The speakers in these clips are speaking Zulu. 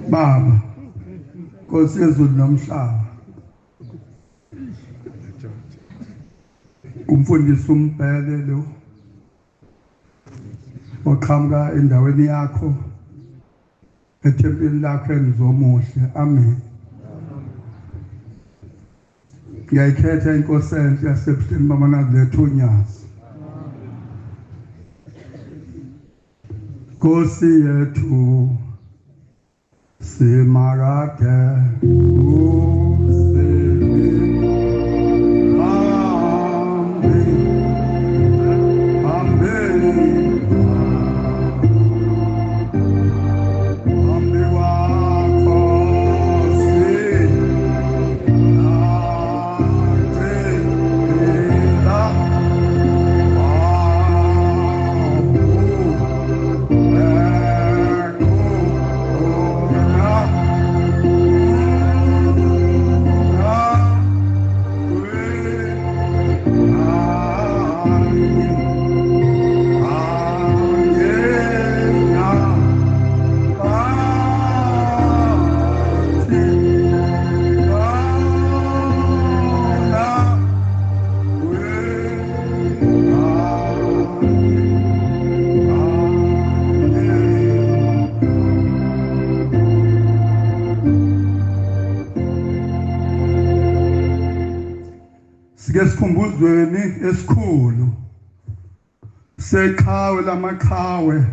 Baba Nkosi yezulu nomhlaba umfundisi umbhele lo oqhamuka endaweni yakho ethempelini lakho elizomuhle amen. Ngiyayikhetha inkosi enhle yasebuhleni bamaNazaretha uNyazi. Nkosi yethu simakade Ngesikhumbuzweni esikhulu seqhawe lamaqhawe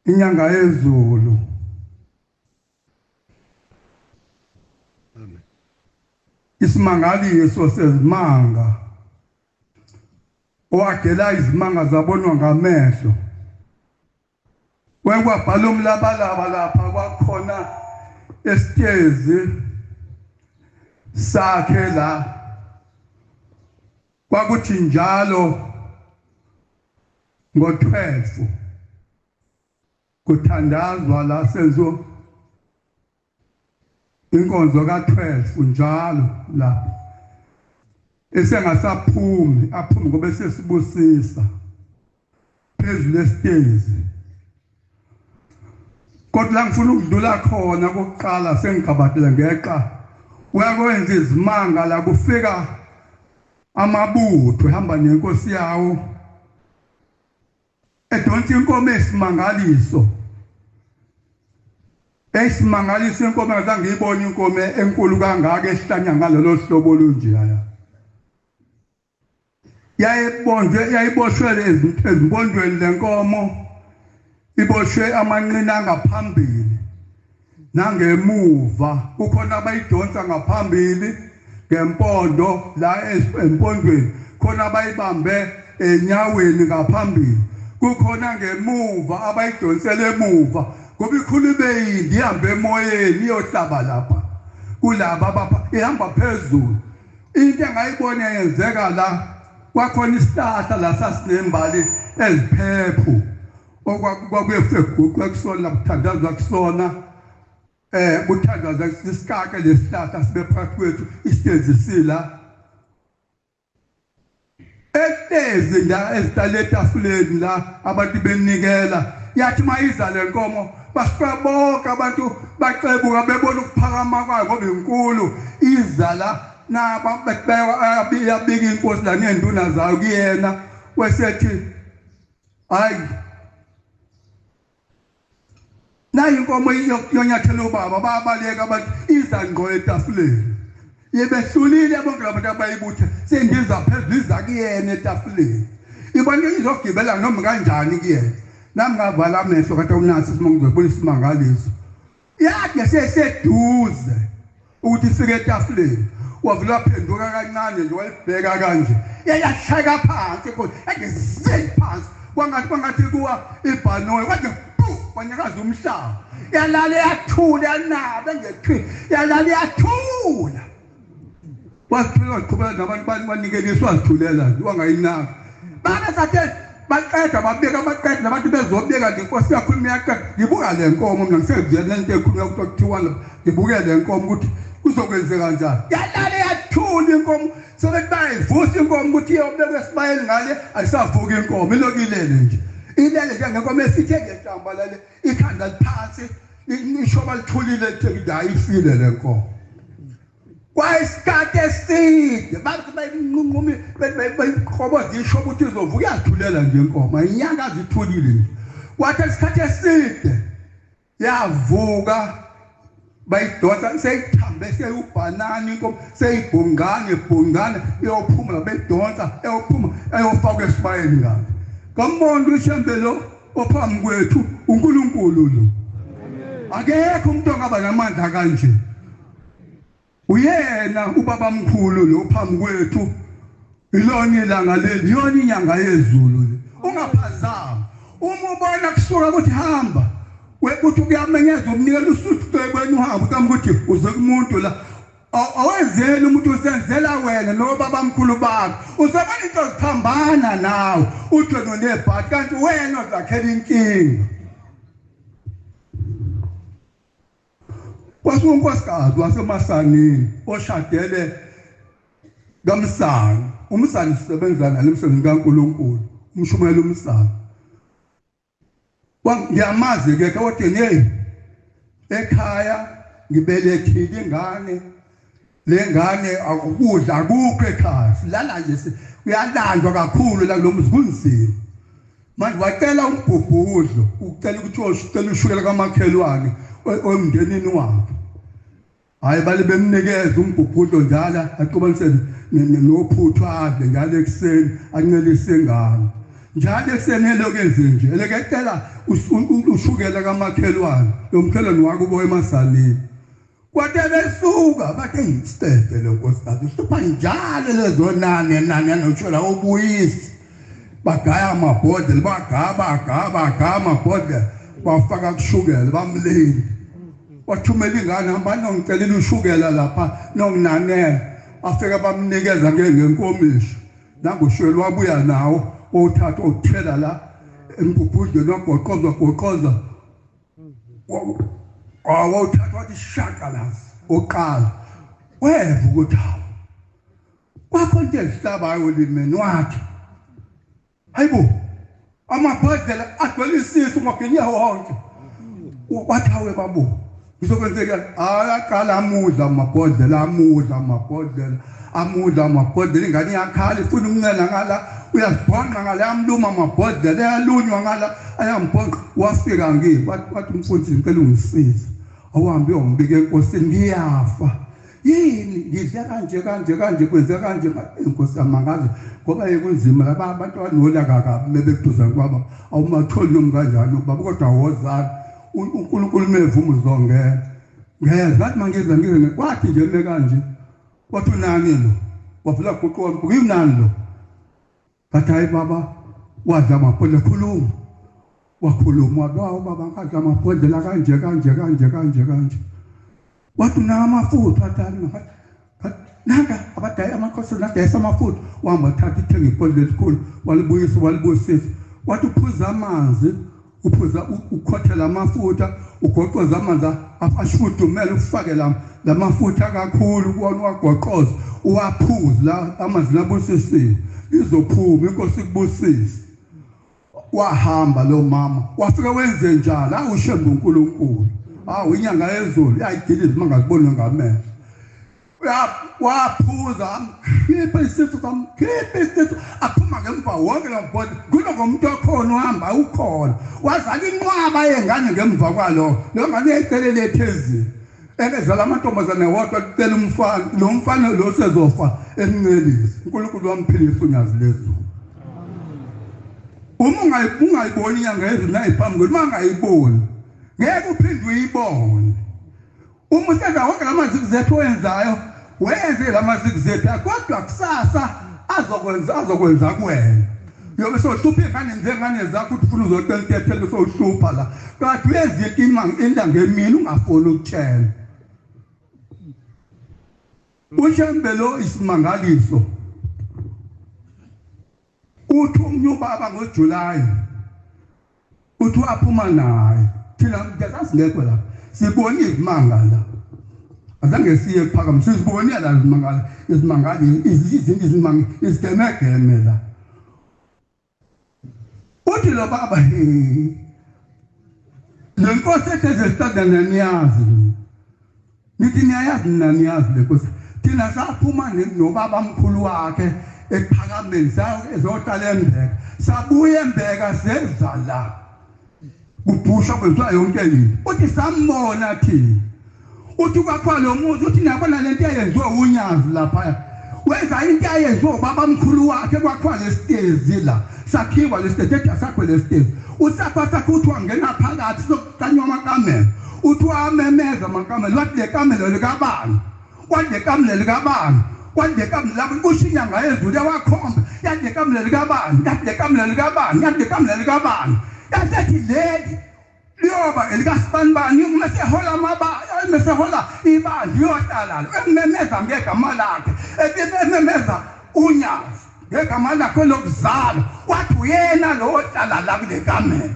inyanga yezulu isimangaliso sezimanga owagela izimanga zabonwa ngamehlo wekwabhala umlabalaba lapha kwakhona esitezi sakhe la kwakuthi njalo ngo-12 kuthandazwa la senzo inkonzo ka-12 njalo la esengasaphumi aphume ngoba sesibusisa phezulu esitezi kodwa la ngifuna ukudlula khona kokuqala sengigabadela ngeqa uyakwenza izimanga la kufika amabutho ehamba nenkosi yawo edonsa inkomo esimangaliso inkomo ngazange ngiyibone inkomo enkulu kangaka esihlanya ngalolo hlobo olunjaya yayiboshwe ezimpondweni lenkomo iboshwe amanqina ngaphambili nangemuva kukhona abayidonsa ngaphambili ngempondo la empondweni khona abayibambe enyaweni ngaphambili kukhona ngemuva abayidonsele emuva ngoba ikhulube yindi ihambe emoyeni iyohlaba lapha kulaba abapha ihamba phezulu into engayibona yenzeka la kwakhona isihlahla la sasinembali eziphephu okwakuyefeguqwa kusona kuthandazwa kusona kuthandazwa isikake lesihlahla sibe phakathi kwethu isitezi sila esitezi la ezitaleta etafuleni la abantu benikela yathi mayiza lenkomo basuka bonke abantu baxebuka bebona ukuphakama kwayo ngoba inkulu iza la naba yabika inkosi la nenduna zayo kuyena wesethi hayi nayi inkomo yonyathela ubaba babaleka abantu iza ngqo etafuleni yebehlulile bonke labantu abayibuthe sendiza phezulu iza kuyena etafuleni ibona izogibela noma kanjani kuyena nami ngavala amehlo kade umnasi simongizobona isimangaliso yakhe seseduze ukuthi ifike etafuleni wavula phenduka kancane nje walibheka kanje yashaka phansi kodwa phansi kwangathi kuwa ibhanoyi kwathi kwanyakaza umhlaba yalala yathula yanaba ngeqhi yalala yathula wasifika uqhubela nabantu banikeliswa wazithulela nje wangayinaka basathi baqeda babeka nabantu bezobeka inkosi yakho imiyaqeda ngibuka le nkomo mina ngisevuyela lento ekhulunywa kuthiwa ngibuke le nkomo ukuthi kuzokwenzeka kanjani yalala yathula inkomo sebebayivusa inkomo ukuthi iyobekwa esibayeni ngale ayisavuka inkomo ilokilele nje ilele njengenkomo esithe ngehlamba lale ikhanda liphansi ngisho balithulile eThekwini ayifile le nkomo kwayisikhathi eside bathi bayinqunqumi bayikhoboza isho ukuthi izovuka iyathulela nje inkomo inyanga azithulile nje kwathi isikhathi eside yavuka bayidonsa seyithambe seyubhanana inkomo seyibhongane iyophuma bedonsa eyophuma eyofaka esibayeni ngapha ngambona uShembe lo ophambi kwethu uNkulunkulu lo akekho umuntu ongaba namandla kanje uyena ubaba mkhulu lo phambi kwethu ilona ilanga leli yona inyanga yezulu ungaphazama uma ubona kusuka ukuthi hamba wekuthi kuyamenyeza umnikelo usuthu kwenu uhamba ukambe ukuthi uze kumuntu la awenzeli umuntu usenzela wena no baba mkhulu bakho uzobona into ziphambana nawe uthi nonebhathi kanti wena uzakhela inkinga kwasunkosikazi wasemasanini oshadele kaMsana umsana sisebenza nalo emsebenzini kaNkulunkulu umshumayela umsana ngiyamazi ke kodwa hey ekhaya ngibelethile ingane le ngane akukudla akukho ekhaya silala nje kuyalandwa kakhulu la kulomzi kunzima manje wacela umbhubhudlo ucela ukuthi ucela ushukela kamakhelwane omndenini wakhe hayi bale bemnikeza umbhubhudlo njalo axobanisene nophuthu adle njalo ekseni ancelise ingane njalo ekseni elokenze nje elekecela ushukela kamakhelwane lomkhelwane wakubo emasalini kwathi besuka bathe ngistephe lo nkosikazi usipha njalo lezo nani anotshola ubuyisi bagaya amabhodlela bagaba amabhodlela bafaka kushukela bamlini wathumela ingane hamba nongicelela ushukela lapha nonginanela afika bamnikeza ngenkomishi nangoshwele wabuya nawo othatha ukuthela la embubhudlweni wagoqoza awuthatha wathi shakalazi oqala weva ukuthi kwakho into ezihlabayo limeni wakhe hayibo amabhodlela agcwelisiwe ungagenya wonke wathawe babo ngizokwenzeka ayaqala amudla amabhodlela ingane yakhala ifuna ukuncela ngala uyazibhonqa ngala amluma amabhodlela ayalunywa ngala ayambhonqa wafika ngibe wathi umfundisi ngicela ungisize awuhambe uyombika enkosini ngiyafa yini ngidla kanje kwenza kanje inkosi amangazi ngoba ekunzima laba abantu abanolaka kabi bebekuduza kwaba awumatholi nomkanjani baba kodwa wozana uNkulunkulu mevuma uzongena ngeza athi mangeza kwathi nje kanje wathi unani lo wavula goqo kuyimnani lo bathi hayi baba wadla amabhodlela wakhuluma baba ngakadla amabhodlela kanje wathi unamafutha athani nanga abadaya amakhosi nadayisa amafutha wahamba thatha ithenga ibhodlela elikhulu walibuyisisa wathi uphuza amanzi ukhothela amafutha ugoqoza amanzi ashudumele ufake la mafutha kakhulu kuwona wagoqoza uwaphuze la amanzi labusisiwe izophuma inkosi ikubusise wahamba lo mama wafika wenze njalo awushembe uNkulunkulu inyanga yezulu iyayidiliza mangaziboni ngamehlo waphuza khipha isithu aphuma ngemva wonke lobhodi kunomuntu okhona uhamba ukhona wazala inqwaba yengane ngemva kwalo lo ngane ecelele ephezulu ezala amantombazane wodwa kucela umfana lo mfana lo sezofa emncelisi uNkulunkulu wamphilisa unyazi lezulu uma ungayiboni inyanga yezulu nayiphambi kwethu mangayiboni ngeke uphinde uyibone uma usenza wonke lamaziko zethu wenzayo wenze lamaziko zethu kodwa kusasa azokwenza kuwena yobe sohlupha ingane njengane zakho uthi ufuna uzotentethe sohlupha la kanti uyenza into endangemini ungafuni ukutshela uShembe lo isimangaliso uthi umnyubaba ngoJulayi uthi aphuma naye thina ngiyazingekho la sibona izimangala azange siye phakama sizibonile la izimangala izinto izimangala isigemegeme la uthi lo baba Le nkosi ethe naniyazi. Nithi niyayazi naniyazi le nkosi. Thina saphuma nobaba mkhulu wakhe ephakameni ezohlala eMbeka. Sabuya eMbeka seza la. Kubhusha kwenziwa yonke into. Uthi sambona thina. Uthi kwakho lo muntu uthi niyabona lento eyenziwa unyazi lapha. Wenza into ayenziwa ubaba mkhulu wakhe kwakho lesitezi la. Sakhiwa lesitezi ethi asakho lesitezi. Usapha sakho uthi wangena phakathi sokutanywa amakamela. Uthi wamemeza amakamela wathi le kamela likabani. Wathi le kamela likabani. Wathi le kamela ushinya ngayezulu yawakhomba. Yathi le kamela likabani. Yathi le kamela likabani. Yathi le kamela likabani. Yathi leli liyoba elikasibanibani mesehola amabaya mesehola ibandla yohlala ememeza ngegama lakhe ememeza unyazi ngegama lakhe lokuzala wathi uyena lo ohlala la kule kamela.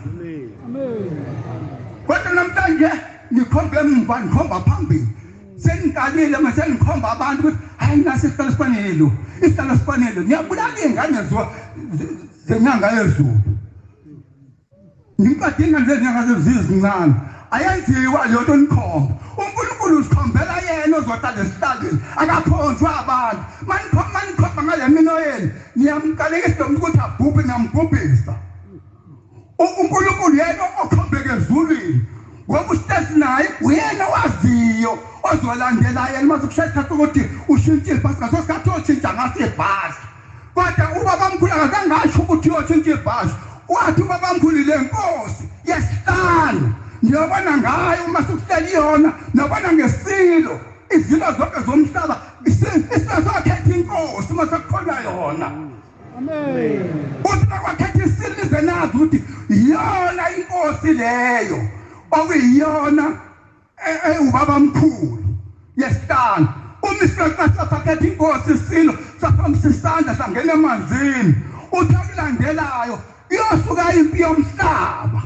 Kodwa namhlanje nikhombe emva nikhomba phambili senikalile mase nikhomba abantu ukuthi hayi nasi isicelo sifanele isicelo sifanele niyabulala ingane zenyanga yezulu. Ninkadinga lezinyanga zezizincane ayenziwa leyo nto nikhomba. uNkulunkulu usikhombela yena ozohlala esihlakeni akaphonjwa abantu. Manikhomba ngale mino yenu niyamkalekisa ukuthi abhubhe niyambhubhisa. uNkulunkulu yena okhombeke ezulwini ngoba usitesi naye uyena waziyo ozolandela yena mase kushayisa ukuthi ushintshe ibhasi ngaso sikhathi oshintsha ngaso ibhasi. Kodwa ubaba mkhulu akazangasho ukuthi uyoshintsha ibhasi. Wathi ubaba mkhulu le nkosi yesihlanu niyabona ngayo uma sekuhleli yona nabona ngesilo izilo zonke zomhlaba isizokhetha inkosi uma sekukhona yona. Amen. Uthi bakwakhetha isilo izenazi ukuthi iyona inkosi leyo okuyiyona ubaba mkhulu yesihlanu. Umisakhetha inkosi isilo saphambisa isandla sangena emanzini. Uthi akulandelayo yosuka impi yomhlaba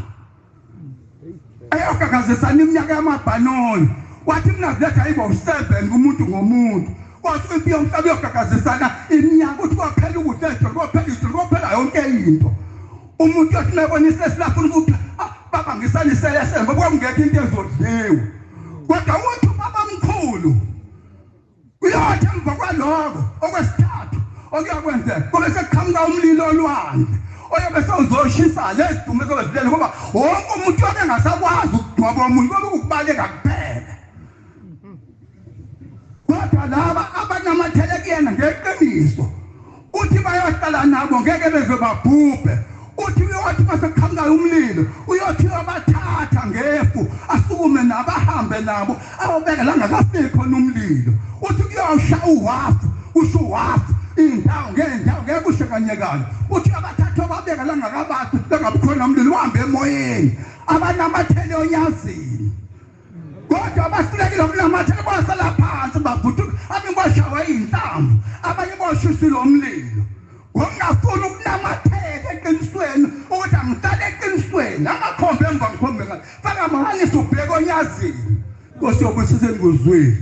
ayokakazisana iminyaka yamabhanoni. Wathi mina letha ayibo 7 kumuntu ngomuntu. Wathi impi yomhlaba yokakazisana iminyaka uthi kwaphela ukuthi kophela yonke into. Umuntu yothi nabonisa esilapho ukuthi baba ngisalisele sembe kwangekho into ezodliwa. Kodwa uthi ubaba mkhulu uyathi emva kwaloko okwesithathu okuyakwenzeka kube sekuqhamuka umlilo olwandle oyobe sewuzoshisa lesidumo ezobesilele ngoba wonke umuntu oke ngasakwazi ukudwaba umuntu ngoba ukubaleka kuphela. Kodwa laba abanamathele kuyena ngeqiniso uthi bayohlala nabo ngeke beze babhubhe. Uthi uyothi masekuqhamuka umlilo uyothi abathatha ngefu asukume nabo ahambe nabo awobeka la ngakafikho nomlilo. Uthi kuyosha uwafu usho uwafu indawo ngendawo ngeke ushekanyekana. Uthi abathathu ababeka la ngakabathi bengabukhona umlilo uhambe emoyeni abanamathele onyazini. Kodwa abasilekile ukunamathele basala phansi bavuthuka abanye bashawa inhlamvu abanye bashusile umlilo. Ngingafuna ukunamathela eqinisweni ukuthi angihlale eqinisweni angakhombe emva ngikhombe ngani faka mahani subheka onyazini. Nkosi yobusiseni kuzwini.